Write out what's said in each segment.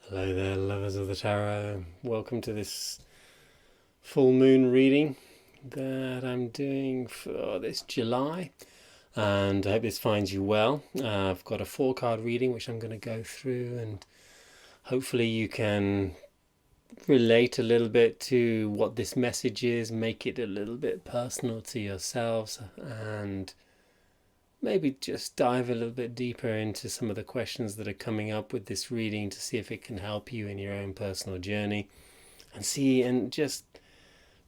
Hello there, lovers of the tarot. Welcome to this full moon reading that I'm doing for this July, and I hope this finds you well. I've got a 4 card reading which I'm going to go through, and hopefully you can relate a little bit to what this message is, make it a little bit personal to yourselves, and maybe just dive a little bit deeper into some of the questions that are coming up with this reading to see if it can help you in your own personal journey, and just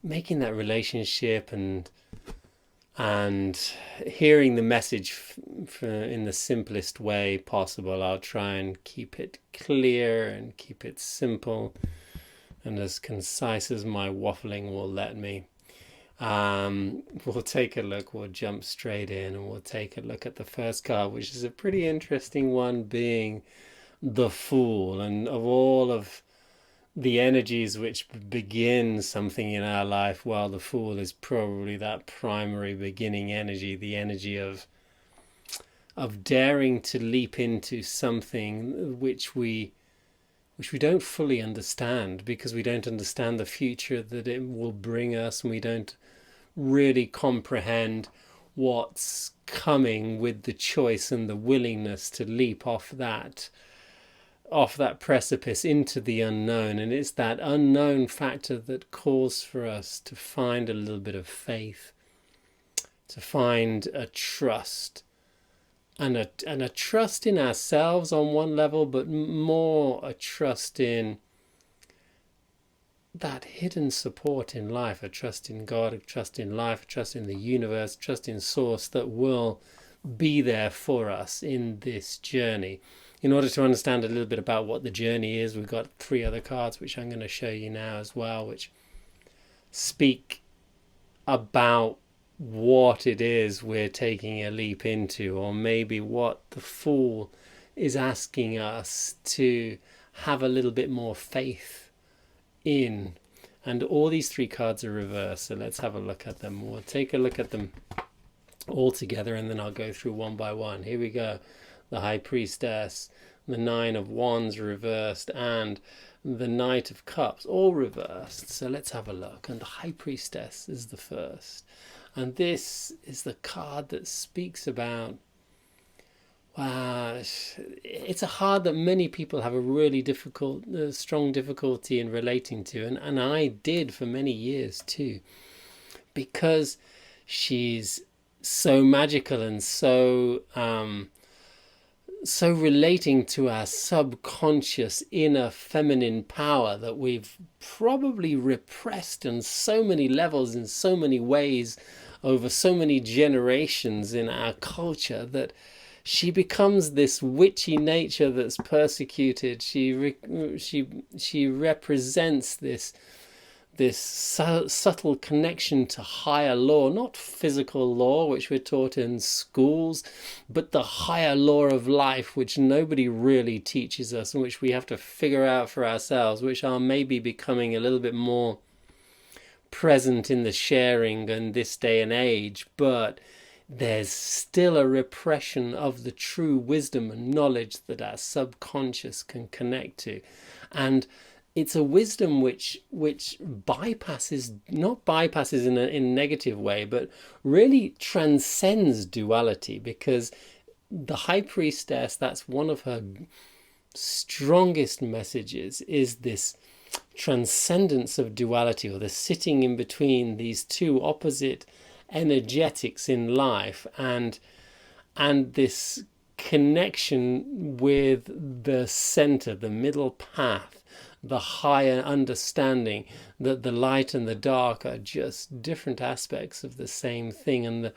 making that relationship and hearing the message in the simplest way possible. I'll try and keep it clear and keep it simple and as concise as my waffling will let me. We'll take a look, we'll jump straight in, and we'll take a look at the first card, which is a pretty interesting one, being the Fool. And of all of the energies which begin something in our life, well, the Fool is probably that primary beginning energy, the energy of daring to leap into something which we don't fully understand, because we don't understand the future that it will bring us, and we don't really comprehend what's coming with the choice and the willingness to leap off that precipice into the unknown. And it's that unknown factor that calls for us to find a little bit of faith, to find a trust, and a trust in ourselves on one level, but more a trust in that hidden support in life, a trust in God, a trust in life, a trust in the universe, trust in Source that will be there for us in this journey. In order to understand a little bit about what the journey is, we've got 3 other cards which I'm going to show you now as well, which speak about what it is we're taking a leap into, or maybe what the Fool is asking us to have a little bit more faith in. And all these 3 cards are reversed, so let's have a look at them. We'll take a look at them all together, and then I'll go through one by one. Here we go. The High Priestess, the 9 of Wands reversed, and the Knight of Cups all reversed. So let's have a look. And the High Priestess is the first, and this is the card that speaks about, it's a card that many people have a really strong difficulty in relating to, and I did for many years too, because she's so magical and so relating to our subconscious inner feminine power that we've probably repressed on so many levels, in so many ways, over so many generations in our culture, that she becomes this witchy nature that's persecuted. She represents this subtle connection to higher law, not physical law, which we're taught in schools, but the higher law of life, which nobody really teaches us, and which we have to figure out for ourselves, which are maybe becoming a little bit more present in the sharing in this day and age. But there's still a repression of the true wisdom and knowledge that our subconscious can connect to. And it's a wisdom which bypasses, not bypasses in a negative way, but really transcends duality, because the High Priestess, that's one of her strongest messages, is this transcendence of duality, or the sitting in between these two opposite energetics in life, and this connection with the center, the middle path, the higher understanding that the light and the dark are just different aspects of the same thing, and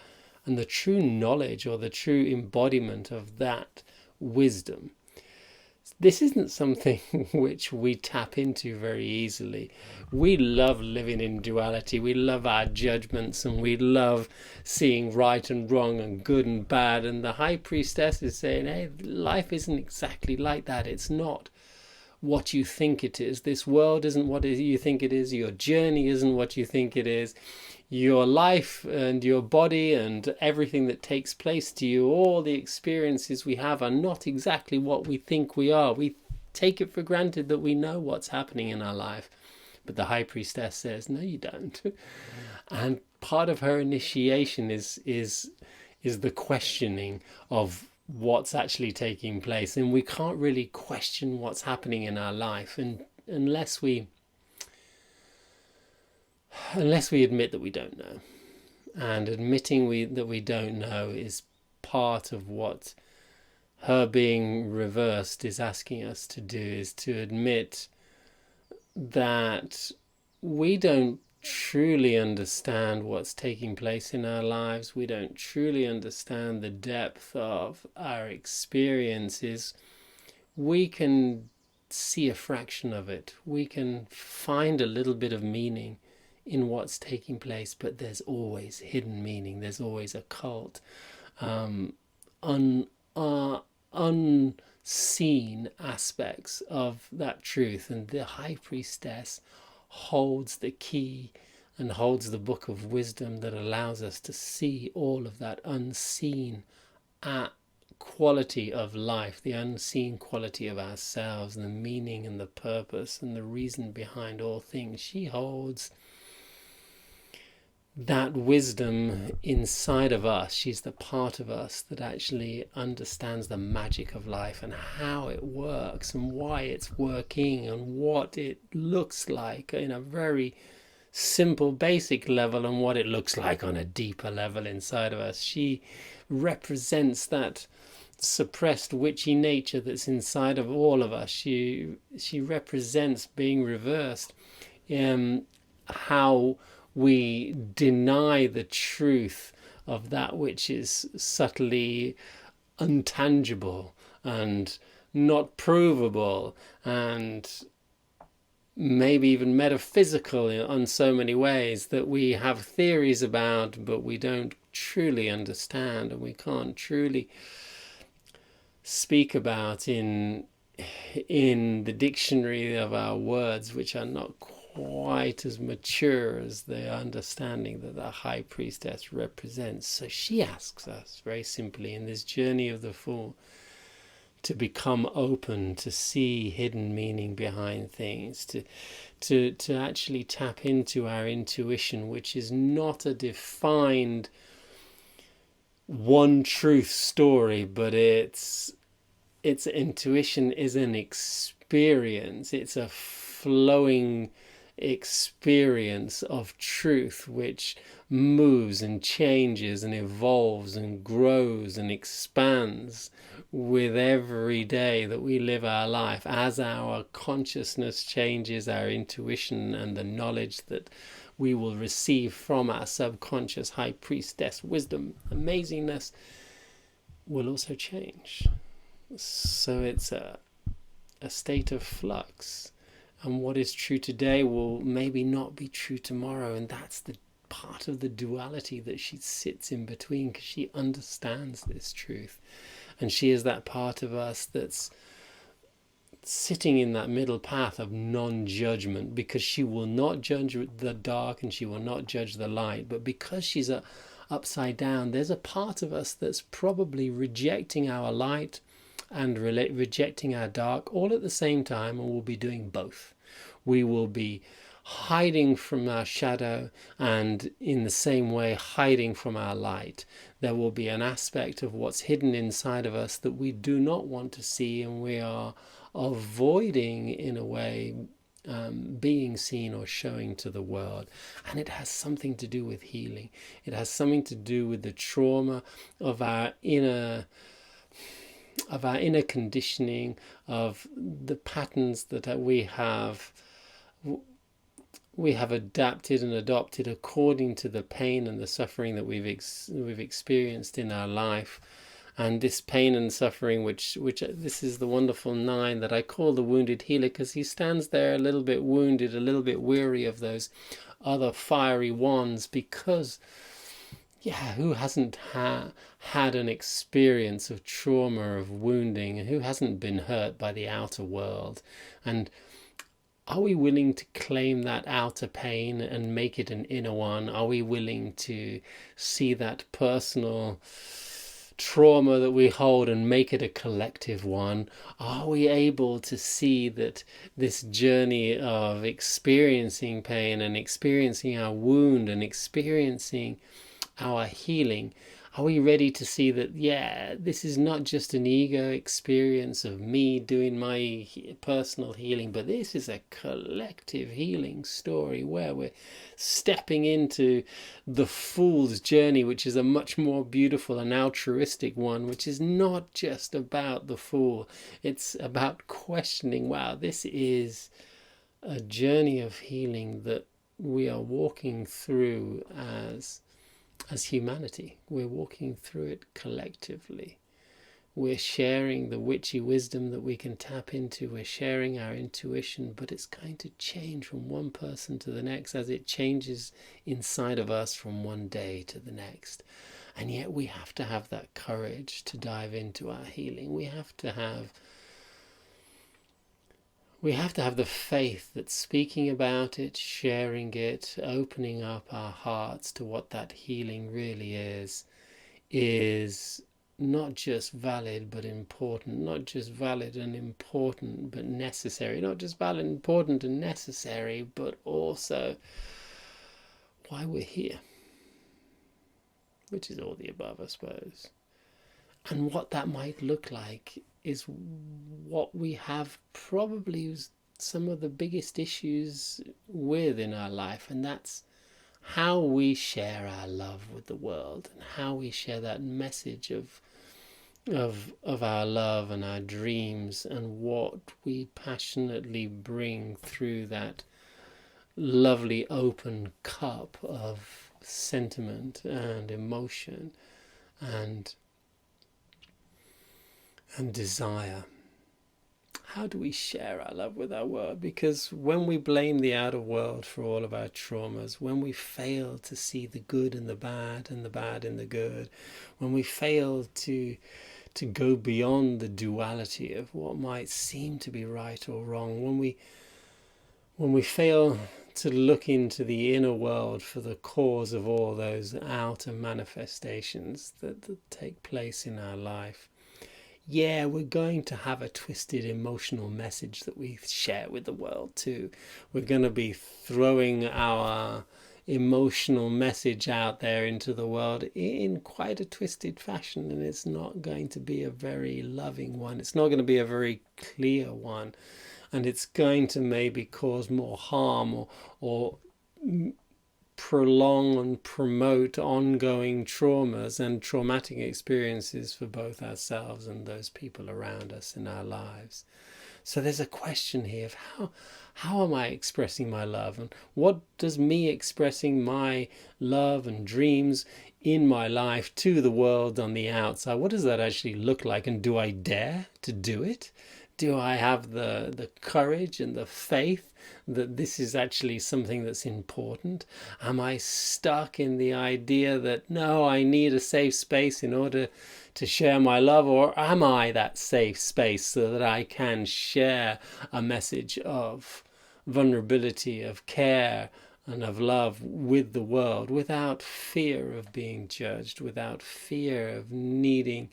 the true knowledge, or the true embodiment of that wisdom. This isn't something which we tap into very easily. We love living in duality. We love our judgments, and we love seeing right and wrong and good and bad. And the High Priestess is saying, hey, life isn't exactly like that. It's not what you think it is. This world isn't what you think it is. Your journey isn't what you think it is. Your life and your body and everything that takes place to you, all the experiences we have, are not exactly what we think we are. We take it for granted that we know what's happening in our life. But the high priestess says, no, you don't. And part of her initiation is the questioning of what's actually taking place. And we can't really question what's happening in our life and unless we admit that we don't know. And admitting that we don't know is part of what her being reversed is asking us to do, is to admit that we don't truly understand what's taking place in our lives. We don't truly understand the depth of our experiences. We can see a fraction of it. We can find a little bit of meaning in what's taking place, but there's always hidden meaning. There's always occult, unseen aspects of that truth. And the high priestess holds the key and holds the book of wisdom that allows us to see all of that unseen quality of life, the unseen quality of ourselves, and the meaning and the purpose and the reason behind all things. She holds that wisdom inside of us. She's the part of us that actually understands the magic of life and how it works and why it's working and what it looks like in a very simple, basic level and what it looks like on a deeper level inside of us. She represents that suppressed witchy nature that's inside of all of us. She represents being reversed, how we deny the truth of that which is subtly untangible and not provable and maybe even metaphysical in so many ways that we have theories about, but we don't truly understand and we can't truly speak about in the dictionary of our words, which are not quite as mature as the understanding that the high priestess represents. So she asks us very simply in this journey of the Fool to become open, to see hidden meaning behind things, to actually tap into our intuition, which is not a defined one truth story, but its intuition is an experience. It's a flowing experience of truth which moves and changes and evolves and grows and expands with every day that we live our life. As our consciousness changes, our intuition and the knowledge that we will receive from our subconscious high priestess wisdom, amazingness, will also change. So it's a state of flux. And what is true today will maybe not be true tomorrow. And that's the part of the duality that she sits in between, because she understands this truth. And she is that part of us that's sitting in that middle path of non-judgment, because she will not judge the dark and she will not judge the light. But because she's upside down, there's a part of us that's probably rejecting our light and rejecting our dark all at the same time, and we'll be doing both. We will be hiding from our shadow and in the same way hiding from our light. There will be an aspect of what's hidden inside of us that we do not want to see, and we are avoiding in a way being seen or showing to the world. And it has something to do with healing. It has something to do with the trauma of our inner conditioning, of the patterns that we have adapted and adopted according to the pain and the suffering that we've experienced in our life. And this pain and suffering, which this is the wonderful 9 that I call the wounded healer, because he stands there a little bit wounded, a little bit weary of those other fiery wands, because who hasn't had an experience of trauma, of wounding, and who hasn't been hurt by the outer world? And are we willing to claim that outer pain and make it an inner one? Are we willing to see that personal trauma that we hold and make it a collective one? Are we able to see that this journey of experiencing pain and experiencing our wound and experiencing our healing, are we ready to see that, yeah, this is not just an ego experience of me doing my personal healing, but this is a collective healing story where we're stepping into the fool's journey, which is a much more beautiful and altruistic one, which is not just about the fool. It's about questioning, wow, this is a journey of healing that we are walking through as humanity. We're walking through it collectively. We're sharing the witchy wisdom that we can tap into. We're sharing our intuition, but it's going to change from one person to the next as it changes inside of us from one day to the next. And yet we have to have that courage to dive into our healing. We have to have the faith that speaking about it, sharing it, opening up our hearts to what that healing really is not just valid but important, not just valid and important but necessary, not just valid, important and necessary, but also why we're here, which is all the above, I suppose. And what that might look like is what we have probably some of the biggest issues with in our life, and that's how we share our love with the world and how we share that message of our love and our dreams and what we passionately bring through that lovely open cup of sentiment and emotion and desire. How do we share our love with our world? Because when we blame the outer world for all of our traumas, when we fail to see the good in the bad and the bad in the good, when we fail to go beyond the duality of what might seem to be right or wrong, when we fail to look into the inner world for the cause of all those outer manifestations that take place in our life, yeah, we're going to have a twisted emotional message that we share with the world too. We're going to be throwing our emotional message out there into the world in quite a twisted fashion, and it's not going to be a very loving one. It's not going to be a very clear one, and it's going to maybe cause more harm or prolong and promote ongoing traumas and traumatic experiences for both ourselves and those people around us in our lives. So there's a question here of how am I expressing my love, and what does me expressing my love and dreams in my life to the world on the outside, what does that actually look like, and do I dare to do it? Do I have the courage and the faith that this is actually something that's important? Am I stuck in the idea that, no, I need a safe space in order to share my love? Or am I that safe space so that I can share a message of vulnerability, of care, and of love with the world without fear of being judged, without fear of needing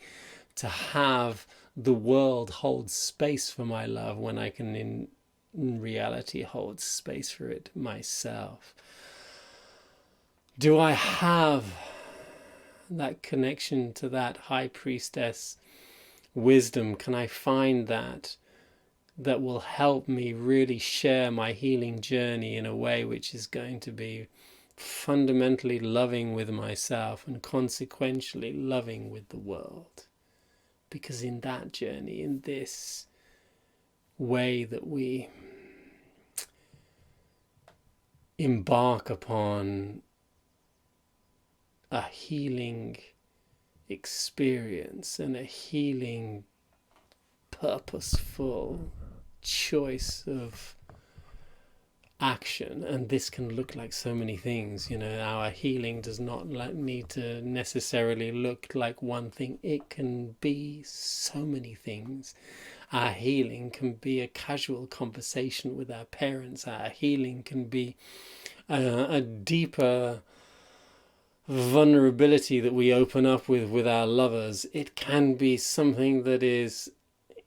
to have the world hold space for my love when I can in reality hold space for it myself? Do I have that connection to that high priestess wisdom? Can I find that will help me really share my healing journey in a way which is going to be fundamentally loving with myself and consequentially loving with the world? Because in that journey, in this way that we embark upon a healing experience and a healing, purposeful choice of action, and this can look like so many things. Our healing does not need to necessarily look like one thing. It can be so many things. Our healing can be a casual conversation with our parents. Our healing can be a deeper vulnerability that we open up with our lovers, it can be something that is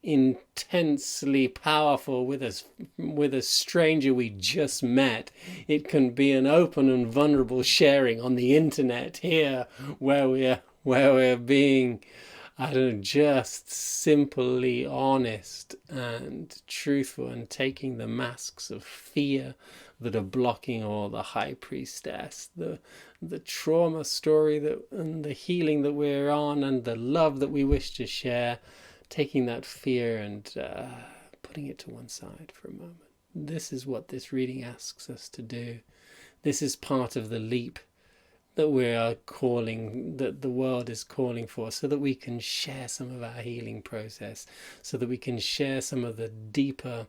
intensely powerful with a stranger we just met. It can be an open and vulnerable sharing on the internet here, where we're being, I don't know, just simply honest and truthful, and taking the masks of fear that are blocking all the high priestess, the trauma story that, and the healing that we're on, and the love that we wish to share, taking that fear and putting it to one side for a moment. This is what this reading asks us to do. This is part of the leap that we are calling, that the world is calling for, so that we can share some of our healing process, so that we can share some of the deeper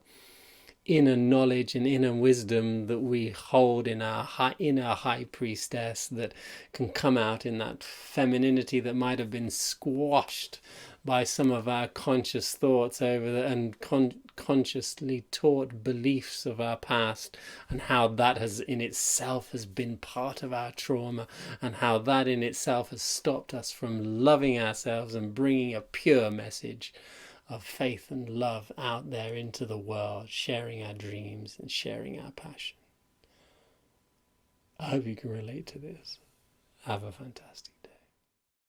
inner knowledge and inner wisdom that we hold in our inner high priestess, that can come out in that femininity that might have been squashed by some of our conscious thoughts and consciously taught beliefs of our past, and how that has in itself has been part of our trauma, and how that in itself has stopped us from loving ourselves and bringing a pure message of faith and love out there into the world, sharing our dreams and sharing our passion. I hope you can relate to this. Have a fantastic day.